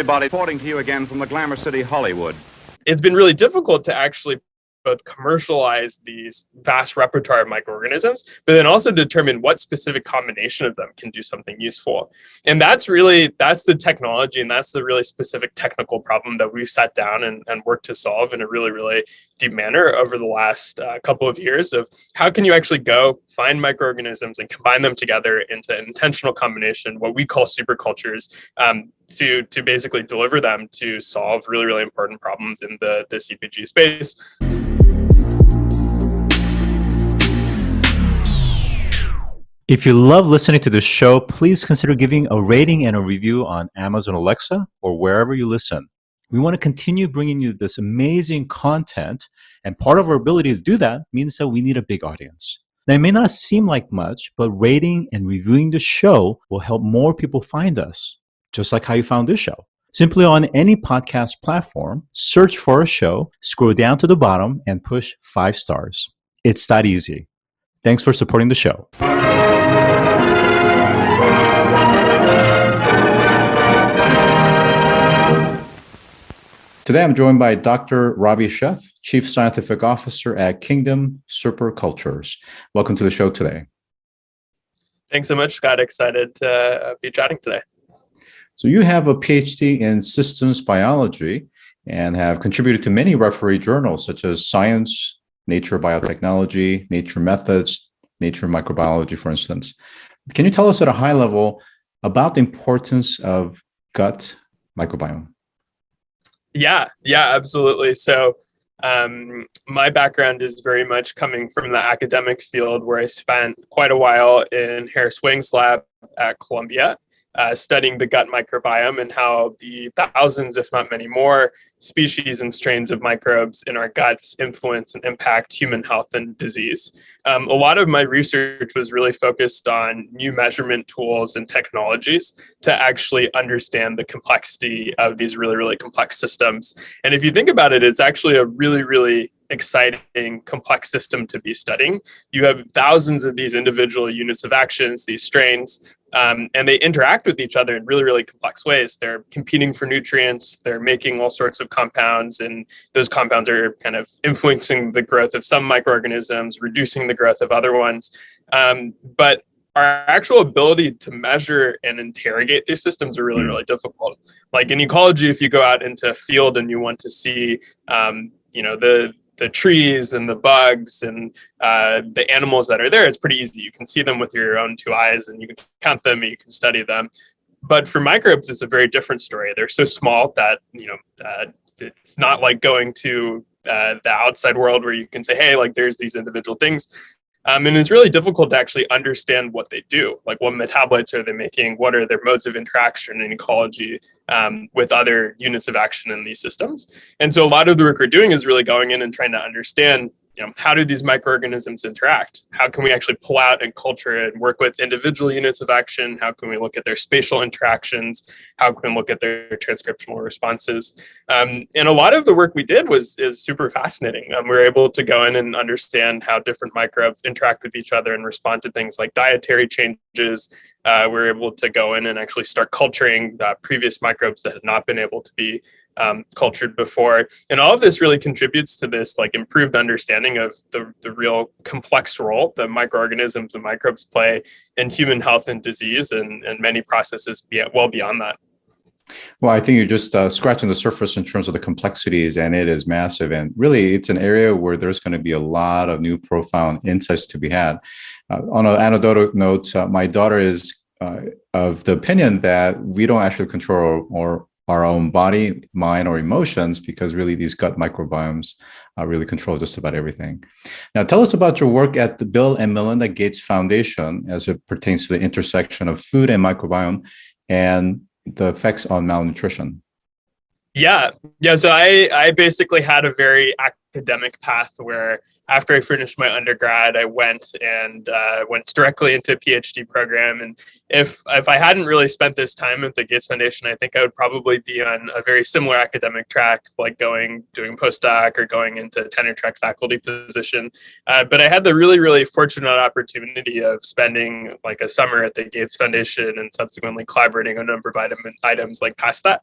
everybody. Reporting to you again from the Glamour City, Hollywood. It's been really difficult to actually both commercialize these vast repertoire of microorganisms, but then also determine what specific combination of them can do something useful. And that's the technology, and that's the really specific technical problem that we've sat down and worked to solve in a really, really deep manner over the last couple of years of how can you actually go find microorganisms and combine them together into an intentional combination, what we call supercultures, to basically deliver them to solve really, really important problems in the CPG space. If you love listening to this show, please consider giving a rating and a review on Amazon Alexa or wherever you listen. We want to continue bringing you this amazing content, and part of our ability to do that means that we need a big audience. Now, it may not seem like much, but rating and reviewing the show will help more people find us, just like how you found this show. Simply on any podcast platform, search for a show, scroll down to the bottom, and push 5 stars. It's that easy. Thanks for supporting the show. Today, I'm joined by Dr. Ravi Sheth, Chief Scientific Officer at Kingdom Supercultures. Welcome to the show today. Thanks so much, Scott. Excited to be chatting today. So you have a PhD in systems biology and have contributed to many referee journals such as Science, Nature Biotechnology, Nature Methods, Nature Microbiology, for instance. Can you tell us at a high level about the importance of gut microbiome? Yeah, absolutely. So my background is very much coming from the academic field, where I spent quite a while in Harris Wang's lab at Columbia, studying the gut microbiome and how the thousands, if not many more, species and strains of microbes in our guts influence and impact human health and disease. A lot of my research was really focused on new measurement tools and technologies to actually understand the complexity of these really, really complex systems. And if you think about it, it's actually a really, really exciting, complex system to be studying. You have thousands of these individual units of actions, these strains, and they interact with each other in really, really complex ways. They're competing for nutrients, they're making all sorts of compounds, and those compounds are kind of influencing the growth of some microorganisms, reducing the growth of other ones. But our actual ability to measure and interrogate these systems are really, really difficult. Like in ecology, if you go out into a field and you want to see, the trees and the bugs and the animals that are there, it's pretty easy. You can see them with your own 2 eyes and you can count them and you can study them. But for microbes, it's a very different story. They're so small that, it's not like going to the outside world where you can say, hey, like there's these individual things. And it's really difficult to actually understand what they do. Like what metabolites are they making? What are their modes of interaction in ecology with other units of action in these systems? And so a lot of the work we're doing is really going in and trying to understand, how do these microorganisms interact? How can we actually pull out and culture and work with individual units of action? How can we look at their spatial interactions? How can we look at their transcriptional responses? And a lot of the work we did is super fascinating. We were able to go in and understand how different microbes interact with each other and respond to things like dietary changes. We were able to go in and actually start culturing previous microbes that had not been able to be cultured before. And all of this really contributes to this like improved understanding of the real complex role that microorganisms and microbes play in human health and disease and many processes well beyond that. Well, I think you're just scratching the surface in terms of the complexities, and it is massive. And really, it's an area where there's going to be a lot of new profound insights to be had. On an anecdotal note, my daughter is of the opinion that we don't actually control our own body, mind, or emotions, because really these gut microbiomes really control just about everything. Now, tell us about your work at the Bill and Melinda Gates Foundation as it pertains to the intersection of food and microbiome and the effects on malnutrition. Yeah. So I basically had a very academic path where after I finished my undergrad, I went directly into a PhD program. And if I hadn't really spent this time at the Gates Foundation, I think I would probably be on a very similar academic track, like doing postdoc or going into tenure track faculty position. But I had the really, really fortunate opportunity of spending like a summer at the Gates Foundation and subsequently collaborating on a number of items like past that.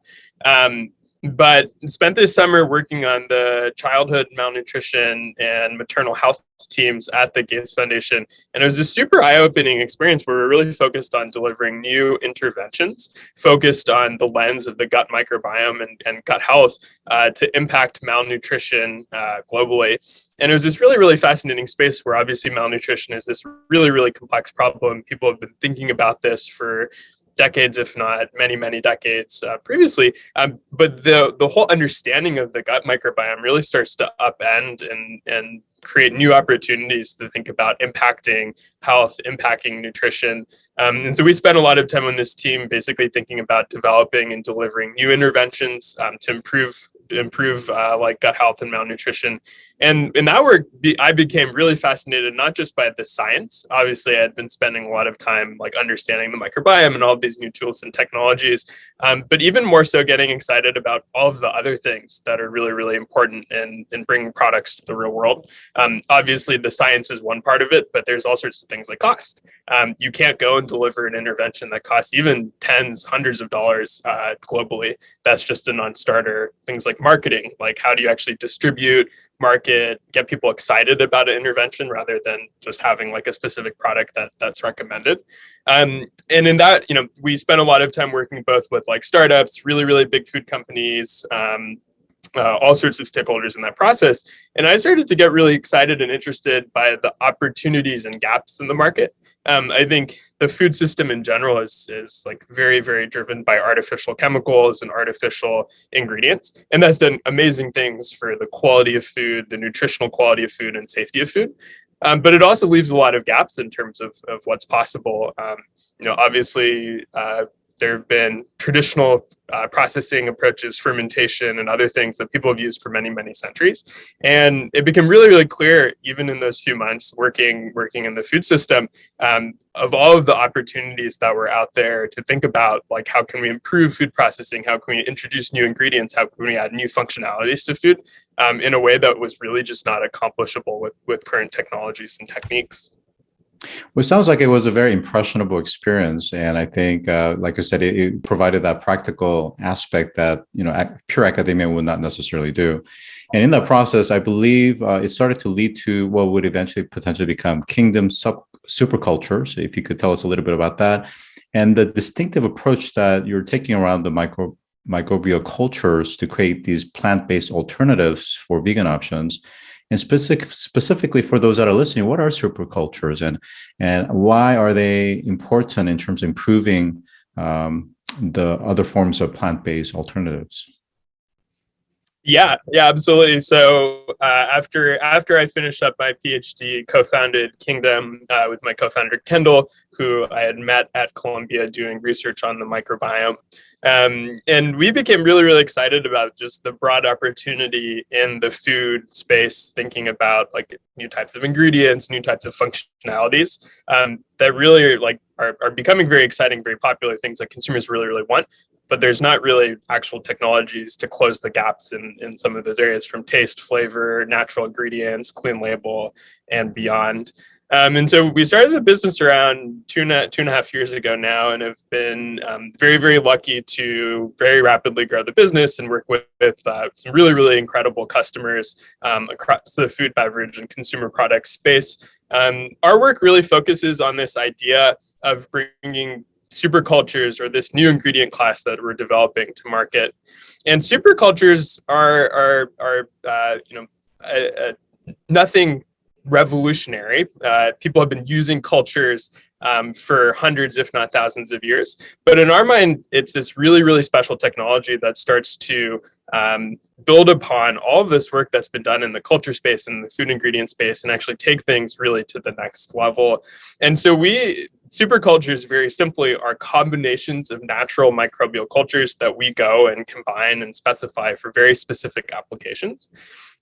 But spent this summer working on the childhood malnutrition and maternal health teams at the Gates Foundation. And it was a super eye-opening experience where we're really focused on delivering new interventions, focused on the lens of the gut microbiome and gut health to impact malnutrition globally. And it was this really, really fascinating space where obviously malnutrition is this really, really complex problem. People have been thinking about this for decades, if not many, many decades previously. But the whole understanding of the gut microbiome really starts to upend and create new opportunities to think about impacting health, impacting nutrition. And so we spent a lot of time on this team basically thinking about developing and delivering new interventions to improve like gut health and malnutrition. And in that work, I became really fascinated, not just by the science. Obviously, I had been spending a lot of time like understanding the microbiome and all of these new tools and technologies, but even more so getting excited about all of the other things that are really, really important in bringing products to the real world. Obviously, the science is one part of it, but there's all sorts of things like cost. You can't go and deliver an intervention that costs even tens, hundreds of dollars globally. That's just a non-starter. Things like marketing, like how do you actually distribute, market, get people excited about an intervention rather than just having like a specific product that's recommended. And in that, we spent a lot of time working both with like startups, really, really big food companies, all sorts of stakeholders in that process. And I started to get really excited and interested by the opportunities and gaps in the market. I think the food system in general is like very, very driven by artificial chemicals and artificial ingredients. And that's done amazing things for the quality of food, the nutritional quality of food and safety of food. But it also leaves a lot of gaps in terms of what's possible. Obviously, there have been traditional processing approaches, fermentation, and other things that people have used for many, many centuries. And it became really, really clear, even in those few months working in the food system, of all of the opportunities that were out there to think about, like, how can we improve food processing? How can we introduce new ingredients? How can we add new functionalities to food in a way that was really just not accomplishable with current technologies and techniques? Well, it sounds like it was a very impressionable experience. And I think, like I said, it provided that practical aspect that, pure academia would not necessarily do. And in that process, I believe it started to lead to what would eventually potentially become Kingdom Supercultures. If you could tell us a little bit about that and the distinctive approach that you're taking around the microbial cultures to create these plant-based alternatives for vegan options. And specifically for those that are listening, what are supercultures and why are they important in terms of improving the other forms of plant-based alternatives? Yeah, absolutely. So after I finished up my PhD, co-founded Kingdom with my co-founder Kendall, who I had met at Columbia doing research on the microbiome. And we became really, really excited about just the broad opportunity in the food space, thinking about like new types of ingredients, new types of functionalities that really are becoming very exciting, very popular, things that consumers really, really want. But there's not really actual technologies to close the gaps in some of those areas, from taste, flavor, natural ingredients, clean label, and beyond. And so we started the business around two and a half years ago now, and have been very, very lucky to very rapidly grow the business and work with some really, really incredible customers across the food, beverage, and consumer products space. Our work really focuses on this idea of bringing supercultures, or this new ingredient class that we're developing, to market. And supercultures are nothing revolutionary. People have been using cultures for hundreds, if not thousands of years. But in our mind, it's this really, really special technology that starts to build upon all of this work that's been done in the culture space and the food ingredient space and actually take things really to the next level. And so supercultures very simply are combinations of natural microbial cultures that we go and combine and specify for very specific applications.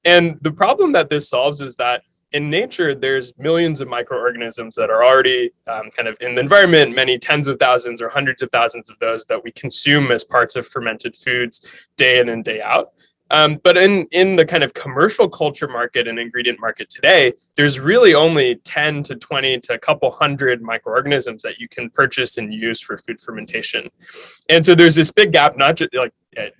And the problem that this solves is that in nature, there's millions of microorganisms that are already kind of in the environment, many tens of thousands or hundreds of thousands of those that we consume as parts of fermented foods day in and day out. But in the kind of commercial culture market and ingredient market today, there's really only 10 to 20 to a couple hundred microorganisms that you can purchase and use for food fermentation. And so there's this big gap, not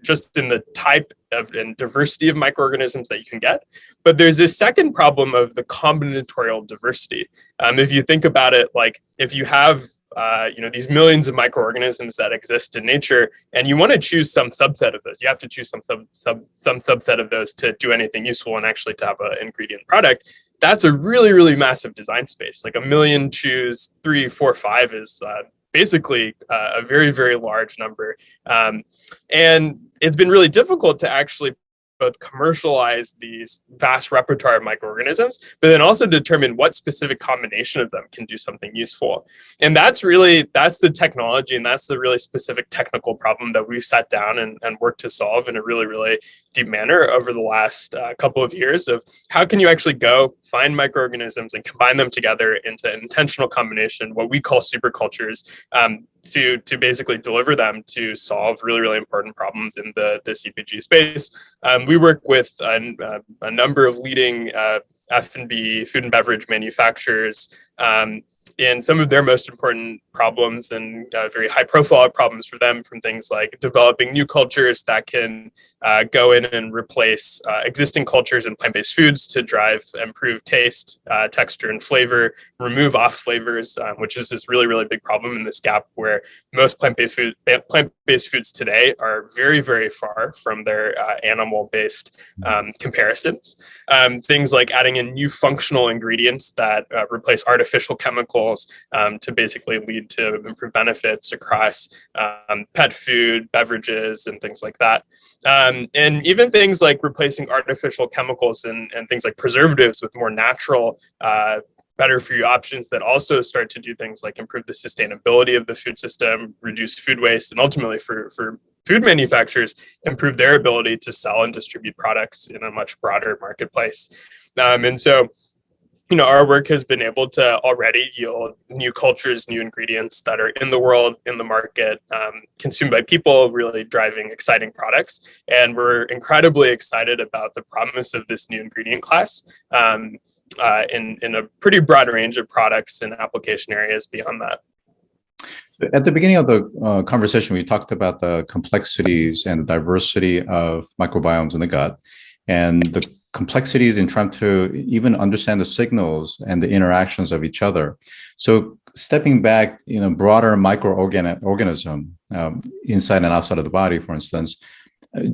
just in the type of and diversity of microorganisms that you can get, but there's this second problem of the combinatorial diversity. If you think about it, like if you have these millions of microorganisms that exist in nature, and you want to choose some subset of those. You have to choose some subset of those to do anything useful and actually to have an ingredient product. That's a really, really massive design space. Like 1 million choose 3, 4, 5 is basically a very, very large number. And it's been really difficult to actually both commercialize these vast repertoire of microorganisms, but then also determine what specific combination of them can do something useful. And that's the technology, and that's the really specific technical problem that we've sat down and worked to solve in a really, really deep manner over the last couple of years of how can you actually go find microorganisms and combine them together into an intentional combination, what we call supercultures, to basically deliver them to solve really, really important problems in the CPG space. We work with a number of leading F&B, food and beverage manufacturers in some of their most important problems and very high profile problems for them, from things like developing new cultures that can go in and replace existing cultures in plant-based foods to drive improved taste, texture, and flavor, remove off flavors, which is this really, really big problem in this gap where most plant-based foods today are very, very far from their animal-based comparisons. Things like adding in new functional ingredients that replace artificial chemicals to basically lead to improved benefits across pet food, beverages, and things like that. And even things like replacing artificial chemicals and things like preservatives with more natural, better for you options that also start to do things like improve the sustainability of the food system, reduce food waste, and ultimately for food manufacturers, improve their ability to sell and distribute products in a much broader marketplace. And so, our work has been able to already yield new cultures, new ingredients that are in the world, in the market, consumed by people, really driving exciting products. And we're incredibly excited about the promise of this new ingredient class in a pretty broad range of products and application areas beyond that. At the beginning of the conversation, we talked about the complexities and the diversity of microbiomes in the gut, and the complexities in trying to even understand the signals and the interactions of each other. So stepping back, broader microorganism inside and outside of the body, for instance,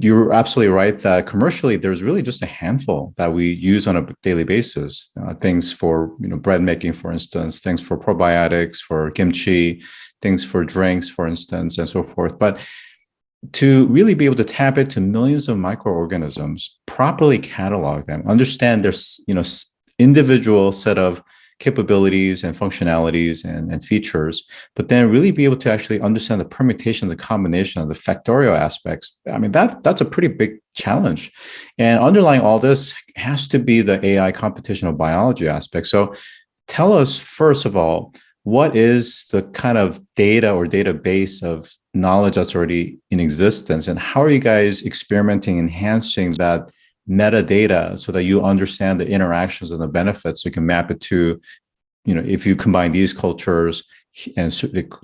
you're absolutely right that commercially there's really just a handful that we use on a daily basis. Things for bread making, for instance, things for probiotics, for kimchi, things for drinks, for instance, and so forth. But to really be able to tap into millions of microorganisms, properly catalog them, understand their individual set of capabilities and functionalities and features, but then really be able to actually understand the permutation, the combination, the factorial aspects. I mean, that's a pretty big challenge. And underlying all this has to be the AI computational biology aspect. So tell us, first of all, what is the kind of data or database of knowledge that's already in existence, and how are you guys experimenting, enhancing that metadata so that you understand the interactions and the benefits, so you can map it to, if you combine these cultures and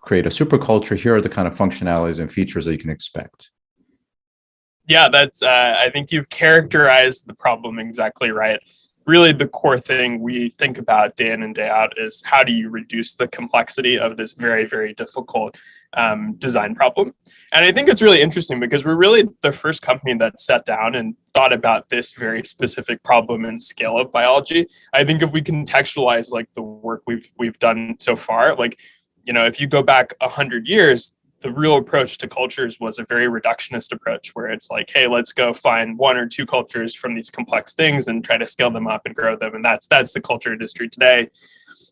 create a superculture, here are the kind of functionalities and features that you can expect. Yeah, that's, I think you've characterized the problem exactly right. Really, the core thing we think about day in and day out is how do you reduce the complexity of this very, very difficult design problem. And I think it's really interesting because we're really the first company that sat down and thought about this very specific problem and scale of biology. I think if we contextualize like the work we've done so far. Like, if you go back 100 years, the real approach to cultures was a very reductionist approach where it's like, hey, let's go find one or two cultures from these complex things and try to scale them up and grow them. And that's the culture industry today.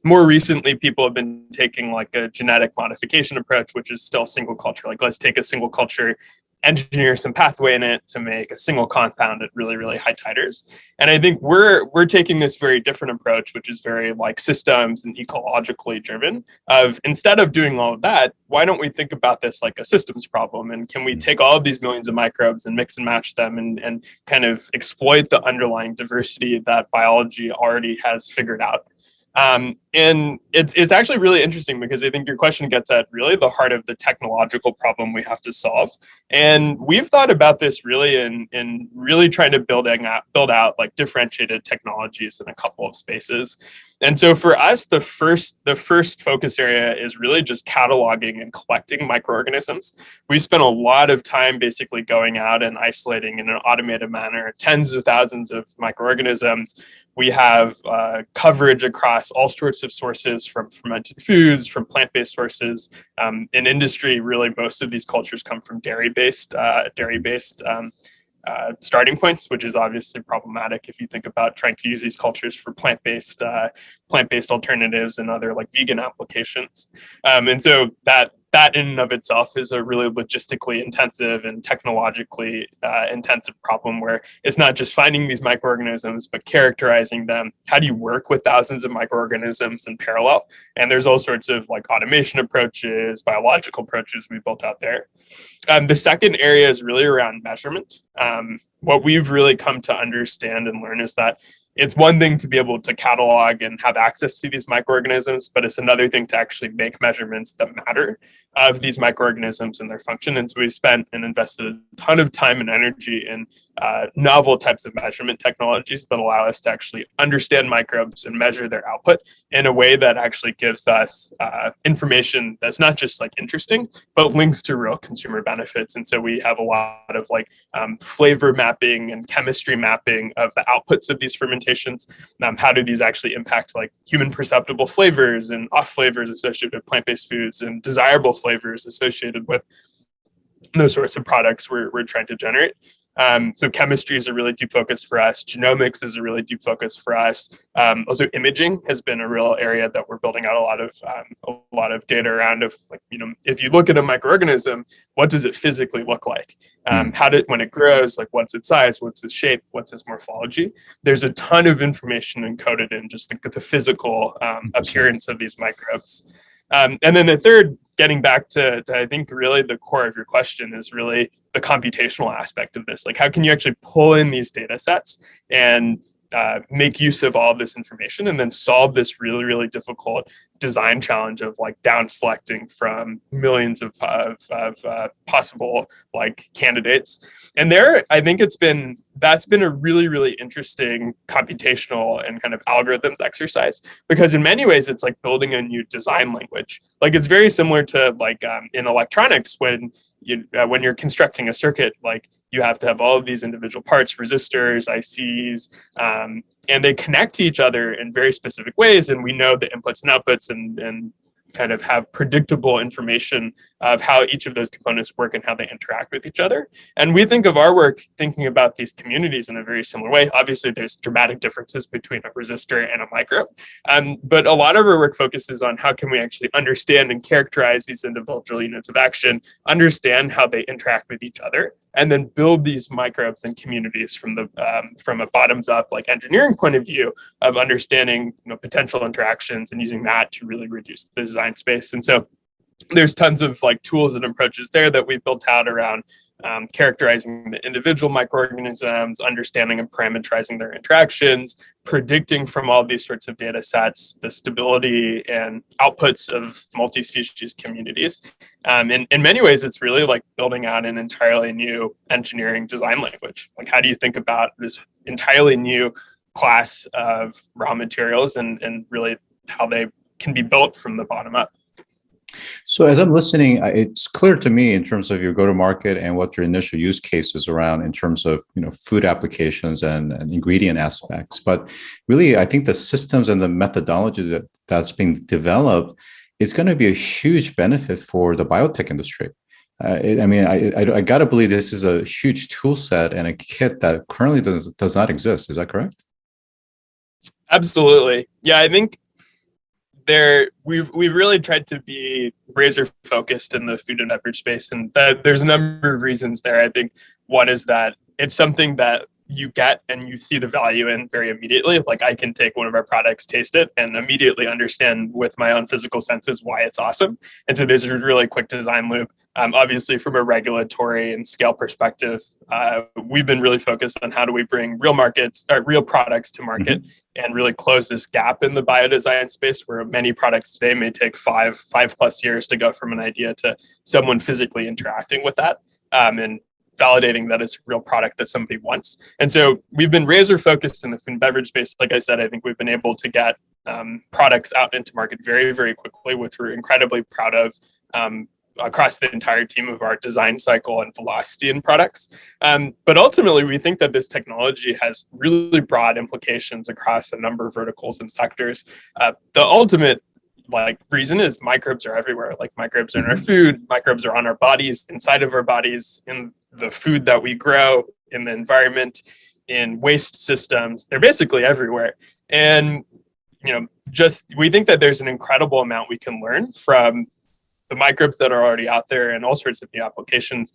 More recently, people have been taking like a genetic modification approach, which is still single culture. Like, let's take a single culture, engineer some pathway in it to make a single compound at really, really high titers. And I think we're taking this very different approach, which is very like systems and ecologically driven. Of instead of doing all of that, why don't we think about this like a systems problem? And can we take all of these millions of microbes and mix and match them and kind of exploit the underlying diversity that biology already has figured out? And it's actually really interesting because I think your question gets at really the heart of the technological problem we have to solve. And we've thought about this really in really trying to build out like differentiated technologies in a couple of spaces. And so for us, the first focus area is really just cataloging and collecting microorganisms. We spent a lot of time basically going out and isolating in an automated manner tens of thousands of microorganisms. We have coverage across all sorts of sources, from fermented foods, from plant-based sources. In industry, really, most of these cultures come from dairy-based starting points, which is obviously problematic if you think about trying to use these cultures for plant-based alternatives and other like vegan applications. And so that in and of itself is a really logistically intensive and technologically intensive problem where it's not just finding these microorganisms, but characterizing them. How do you work with thousands of microorganisms in parallel? And there's all sorts of like automation approaches, biological approaches we built out there. The second area is really around measurement. What we've really come to understand and learn is that it's one thing to be able to catalog and have access to these microorganisms, but it's another thing to actually make measurements that matter of these microorganisms and their function. And so we've spent and invested a ton of time and energy in novel types of measurement technologies that allow us to actually understand microbes and measure their output in a way that actually gives us information that's not just like interesting, but links to real consumer benefits. And so we have a lot of like flavor mapping and chemistry mapping of the outputs of these fermentations. How do these actually impact like human perceptible flavors and off flavors associated with plant-based foods and desirable flavors associated with those sorts of products we're trying to generate. So chemistry is a really deep focus for us. Genomics is a really deep focus for us. Also, imaging has been a real area that we're building out a lot of data around. Of like, if you look at a microorganism, what does it physically look like? When it grows, like what's its size, what's its shape, what's its morphology? There's a ton of information encoded in just the physical appearance of these microbes. And then the third, getting back to I think really the core of your question, is really the computational aspect of this. Like, how can you actually pull in these data sets and make use of all of this information and then solve this really, really difficult design challenge of like down selecting from millions of possible like candidates. And there, I think that's been a really, really interesting computational and kind of algorithms exercise, because in many ways it's like building a new design language. Like, it's very similar to like in electronics when you're constructing a circuit, like you have to have all of these individual parts, resistors, ICs, and they connect to each other in very specific ways. And we know the inputs and outputs and kind of have predictable information of how each of those components work and how they interact with each other. And we think of our work thinking about these communities in a very similar way. Obviously, there's dramatic differences between a resistor and a microbe. But a lot of our work focuses on how can we actually understand and characterize these individual units of action, understand how they interact with each other, and then build these microbes and communities from a bottoms up like engineering point of view of understanding potential interactions and using that to really reduce the design space. And so there's tons of like tools and approaches there that we've built out around characterizing the individual microorganisms, understanding and parameterizing their interactions, predicting from all these sorts of data sets the stability and outputs of multi-species communities. In many ways, it's really like building out an entirely new engineering design language. Like, how do you think about this entirely new class of raw materials and really how they can be built from the bottom up? So as I'm listening, it's clear to me in terms of your go-to-market and what your initial use case is around in terms of food applications and ingredient aspects. But really, I think the systems and the methodology that's being developed is going to be a huge benefit for the biotech industry. I got to believe this is a huge tool set and a kit that currently does not exist. Is that correct? Absolutely. Yeah, I think we've really tried to be razor focused in the food and beverage space, and that there's a number of reasons there. I think one is that it's something that you get and you see the value in very immediately. Like, I can take one of our products, taste it, and immediately understand with my own physical senses why it's awesome. And so there's a really quick design loop. Obviously, from a regulatory and scale perspective, we've been really focused on how do we bring real products to market, and really close this gap in the biodesign space where many products today may take five plus years to go from an idea to someone physically interacting with that. And validating that it's a real product that somebody wants. And so we've been razor focused in the food and beverage space. Like I said, I think we've been able to get products out into market very, very quickly, which we're incredibly proud of, across the entire team of our design cycle and velocity in products. But ultimately, we think that this technology has really broad implications across a number of verticals and sectors. The ultimate reason is microbes are everywhere. Like, microbes are in our food, microbes are on our bodies, inside of our bodies, in the food that we grow, in the environment, in waste systems. They're basically everywhere. And we think that there's an incredible amount we can learn from the microbes that are already out there and all sorts of new applications,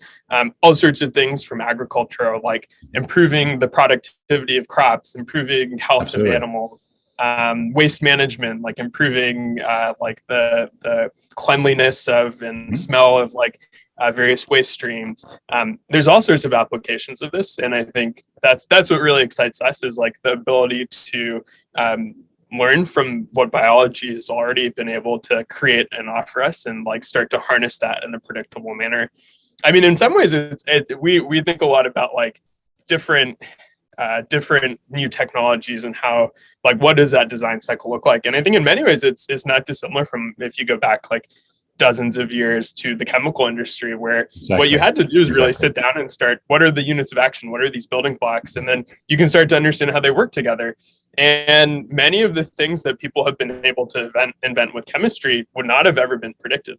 all sorts of things from agriculture, like improving the productivity of crops, improving health Absolutely. Of animals, waste management, like improving the cleanliness of and smell of various waste streams. There's all sorts of applications of this, and I think that's what really excites us, is like the ability to learn from what biology has already been able to create and offer us, and start to harness that in a predictable manner. I mean, in some ways, we think a lot about different new technologies and how, what does that design cycle look like? And I think in many ways it's not dissimilar from if you go back dozens of years to the chemical industry, where what you had to do is really sit down and start, what are the units of action? What are these building blocks? And then you can start to understand how they work together. And many of the things that people have been able to invent with chemistry would not have ever been predicted.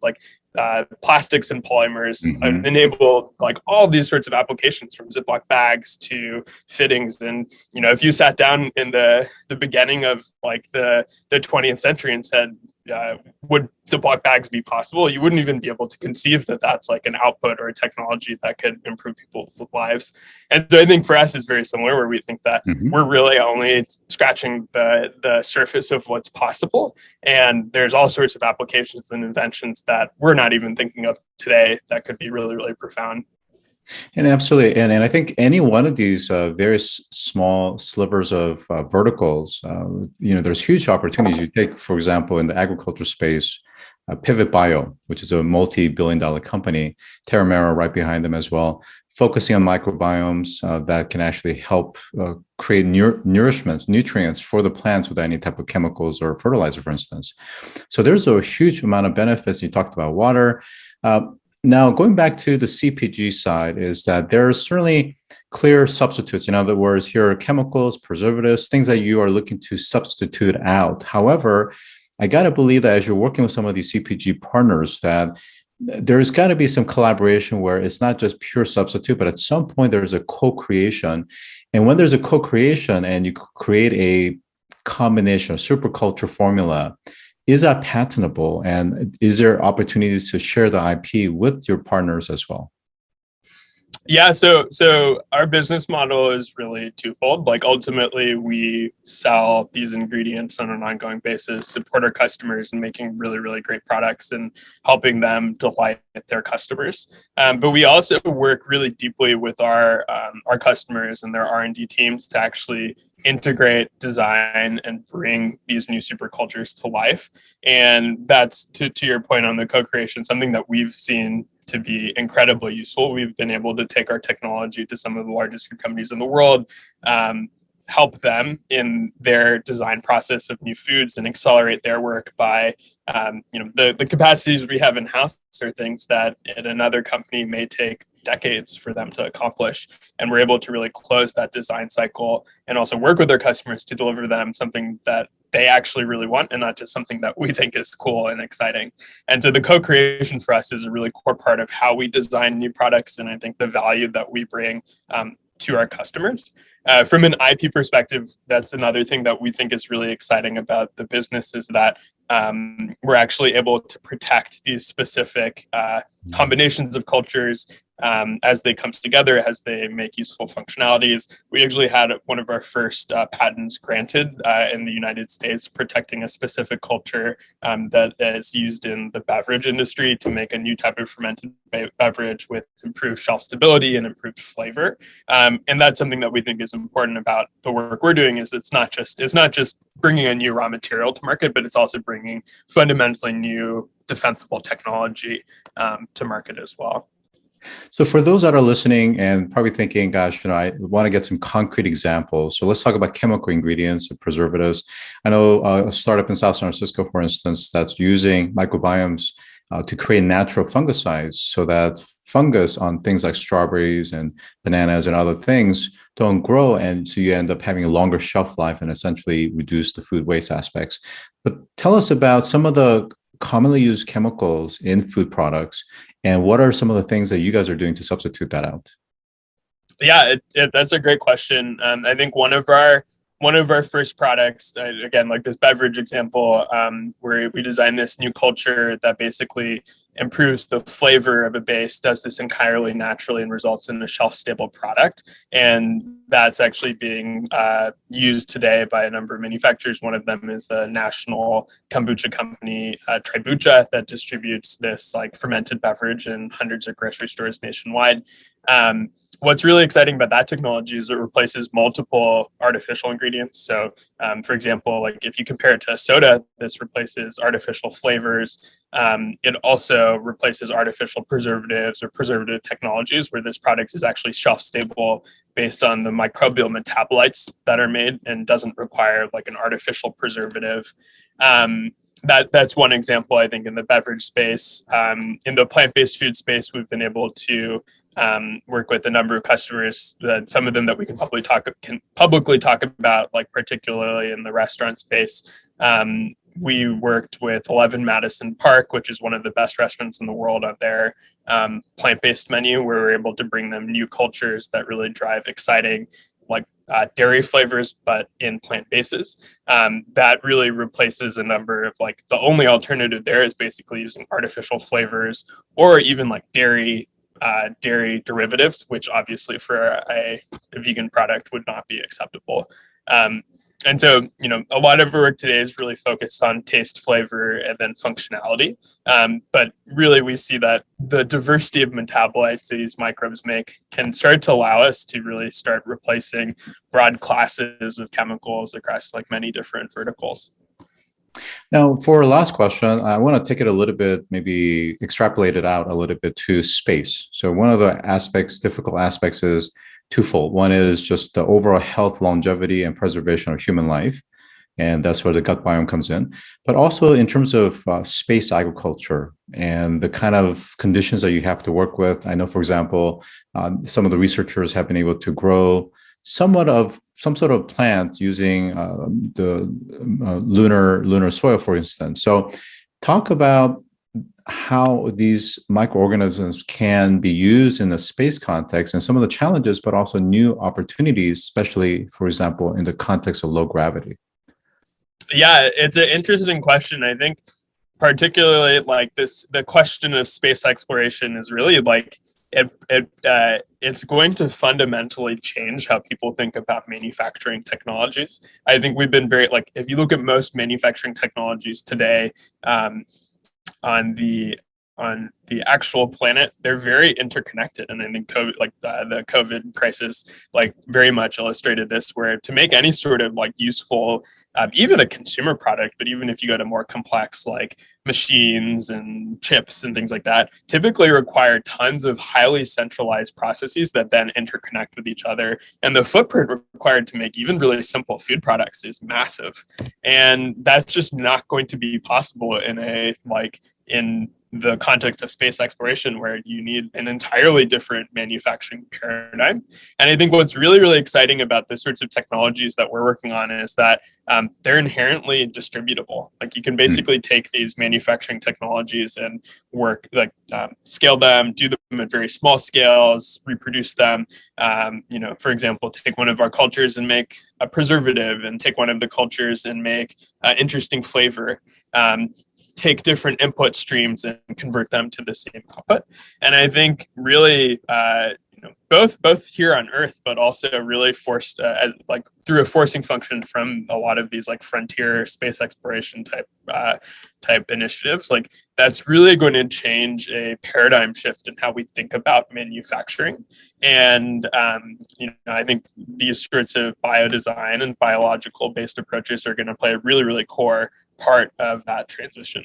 Plastics and polymers enable all these sorts of applications, from Ziploc bags to fittings. And, if you sat down in the beginning of the 20th century and said, would Ziploc bags be possible? You wouldn't even be able to conceive that that's an output or a technology that could improve people's lives. And so I think for us it's very similar, where we think that we're really only scratching the surface of what's possible. And there's all sorts of applications and inventions that we're not even thinking of today that could be really, really profound. And absolutely. And I think any one of these various small slivers of verticals, there's huge opportunities. You take, for example, in the agriculture space, Pivot Bio, which is a multi-billion-dollar company, Terramera right behind them as well, focusing on microbiomes that can actually help create nutrients for the plants without any type of chemicals or fertilizer, for instance. So there's a huge amount of benefits. You talked about water. Now, going back to the CPG side, is that there are certainly clear substitutes. In other words, here are chemicals, preservatives, things that you are looking to substitute out. However, I got to believe that as you're working with some of these CPG partners, that there's got to be some collaboration where it's not just pure substitute, but at some point there's a co-creation. And when there's a co-creation and you create a combination, a superculture formula, is that patentable? And is there opportunities to share the IP with your partners as well? Yeah, so our business model is really twofold. Ultimately, we sell these ingredients on an ongoing basis, support our customers in making really, really great products and helping them delight their customers. But we also work really deeply with our customers and their R&D teams to actually integrate, design, and bring these new supercultures to life. And that's, to your point on the co-creation, something that we've seen to be incredibly useful. We've been able to take our technology to some of the largest food companies in the world, help them in their design process of new foods, and accelerate their work by the capacities we have in house are things that at another company may take decades for them to accomplish, and we're able to really close that design cycle and also work with our customers to deliver them something that they actually really want and not just something that we think is cool and exciting. And so the co-creation for us is a really core part of how we design new products, and I think the value that we bring to our customers. From an IP perspective, that's another thing that we think is really exciting about the business, is that we're actually able to protect these specific combinations of cultures as they come together, as they make useful functionalities. We actually had one of our first patents granted in the United States protecting a specific culture that is used in the beverage industry to make a new type of fermented beverage with improved shelf stability and improved flavor. And that's something that we think is important about the work we're doing, is it's not just bringing a new raw material to market, but it's also bringing fundamentally new defensible technology to market as well. So for those that are listening and probably thinking, gosh, I want to get some concrete examples. So let's talk about chemical ingredients and preservatives. I know a startup in South San Francisco, for instance, that's using microbiomes to create natural fungicides so that fungus on things like strawberries and bananas and other things don't grow. And so you end up having a longer shelf life and essentially reduce the food waste aspects. But tell us about some of the commonly used chemicals in food products, and what are some of the things that you guys are doing to substitute that out? Yeah, that's a great question. I think one of our first products, again, like this beverage example, where we designed this new culture that basically improves the flavor of a base, does this entirely naturally, and results in a shelf-stable product. And that's actually being used today by a number of manufacturers. One of them is the national kombucha company, Tribucha, that distributes this like fermented beverage in hundreds of grocery stores nationwide. What's really exciting about that technology is it replaces multiple artificial ingredients. So, for example, like if you compare it to a soda, this replaces artificial flavors. It also replaces artificial preservatives or preservative technologies, where this product is actually shelf stable based on the microbial metabolites that are made and doesn't require like an artificial preservative. That's one example, I think, in the beverage space. In the plant-based food space, we've been able to work with a number of customers, some of them that we can publicly talk about, like particularly in the restaurant space. We worked with 11 Madison Park, which is one of the best restaurants in the world, on their plant-based menu, where we're able to bring them new cultures that really drive exciting, like dairy flavors, but in plant bases. That really replaces a number of, like, the only alternative there is basically using artificial flavors or even like dairy derivatives, which obviously for a vegan product would not be acceptable. And so, a lot of our work today is really focused on taste, flavor, and then functionality. But really, we see that the diversity of metabolites that these microbes make can start to allow us to really start replacing broad classes of chemicals across like many different verticals. Now, for our last question, I want to take it a little bit, maybe extrapolate it out a little bit to space. So one of the difficult aspects is twofold. One is just the overall health, longevity, and preservation of human life. And that's where the gut biome comes in. But also in terms of space agriculture and the kind of conditions that you have to work with. I know, for example, some of the researchers have been able to grow some sort of plant using the lunar soil, for instance. So talk about how these microorganisms can be used in a space context and some of the challenges, but also new opportunities, especially, for example, in the context of low gravity. Yeah, it's an interesting question. I think particularly like the question of space exploration is really like, it's going to fundamentally change how people think about manufacturing technologies. I think we've been very, like, if you look at most manufacturing technologies today, on the actual planet, they're very interconnected. And I think the COVID crisis, like, very much illustrated this, where to make any sort of like useful even a consumer product, but even if you go to more complex like machines and chips and things like that, typically require tons of highly centralized processes that then interconnect with each other. And the footprint required to make even really simple food products is massive. And that's just not going to be possible in the context of space exploration, where you need an entirely different manufacturing paradigm. And I think what's really, really exciting about the sorts of technologies that we're working on is that they're inherently distributable. Like you can basically take these manufacturing technologies and scale them, do them at very small scales, reproduce them. For example, take one of our cultures and make a preservative, and take one of the cultures and make interesting flavor. Take different input streams and convert them to the same output. And I think really, both here on Earth, but also really forced through a forcing function from a lot of these like frontier space exploration type initiatives. Like that's really going to change a paradigm shift in how we think about manufacturing. And I think these sorts of biodesign and biological based approaches are going to play a really, really core part of that transition.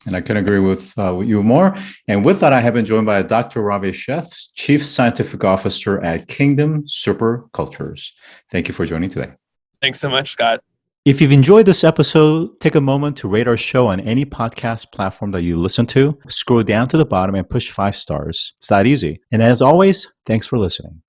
And I can agree with you more. And with that, I have been joined by Dr. Ravi Sheth, Chief Scientific Officer at Kingdom Supercultures. Thank you for joining today. Thanks so much, Scott. If you've enjoyed this episode, take a moment to rate our show on any podcast platform that you listen to. Scroll down to the bottom and push 5 stars. It's that easy. And as always, thanks for listening.